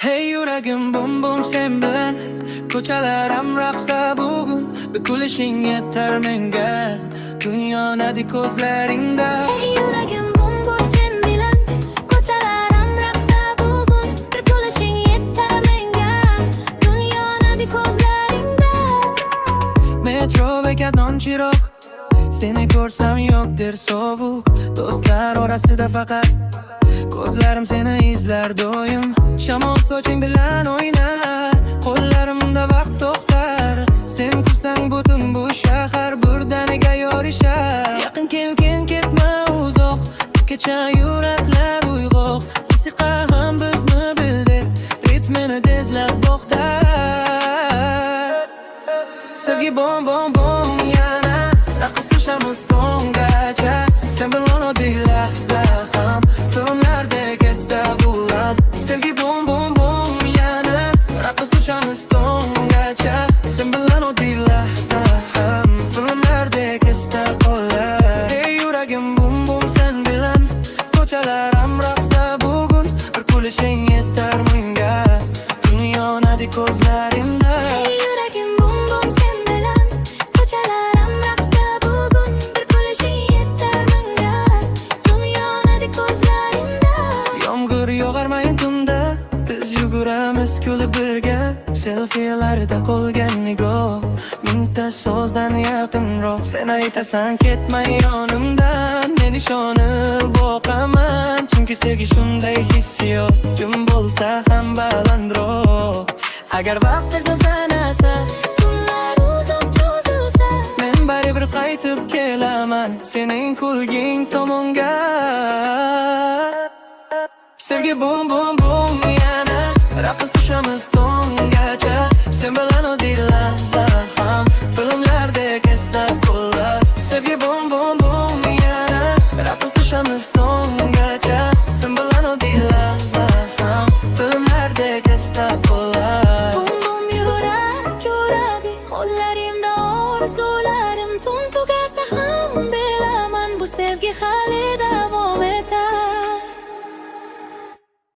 Hey yuragim bum bum sen bilan ko'chalarim raqsda bugun bir kulishing yetar menga dunyonadi ko'zlaringda. Hey yuragim bum bum sen bilan ko'chalarim raqsda bugun bir kulishing yetar menga dunyonadi ko'zlaringda. Metro bekatdan chiroq seni ko'rsam yo'qdir sovuq do'stlar orasida faqat ko'zlarim seni izlar doim. Shamol soching bilan o'ynar qo'llarimda vaqt to'xtar. Sen kursang butun bu shahar birdaniga yorishar. Yaqin kel ketma uzoq bu kecha yuraklar uyg'oq musiqa ham bizni bildik ritmini tezlab bog'da. Sevgi bom bom bom yana raqs tushamiz tongacha sen bilan oddiy lahza ham filmlardek esda bo'ladi. Sevgi bom bom bom yana raqs tushamiz tongacha sen bilan oddiy lahza ham filmlardek esda qoladi. Hey yuragim bum bum sen bilan ko'chalarim raqsda bugun bir kulishing yetar menga dunyonadi ko'zlaringda. Hey yuragim bum bum sen bilan ko'chalarim raqsda bugun bir kulishing yetar menga dunyonadi ko'zlaringda. Yomg'ir yog'armayin tunda biz yuguramiz kulib birga. Selfie'larda qolgan nigoh mingta so'zdan yaqinroq. Sen aytasan ketma yonimdan men ishonib boqaman chunki sevgi shunday hissiyot jim bo'lsa ham balandroq. Agar vaqt bizni sanasa Kunlar uzoq cho'zilsa men baribir qaytib kelaman sening kulging tomonga. Sevgi bum bum bum yana raqs tushamiz tongacha sen bilan oddiy lahza ham filmlardek esda qolar. Sevgi bum bum bum yana raqs tushamiz tongacha sen bilan oddiy lahza ham filmlardek esda qolar. bum bum yurak yuradi qo'llarimda orzularim tun tugasa ham bilaman bu sevgi hali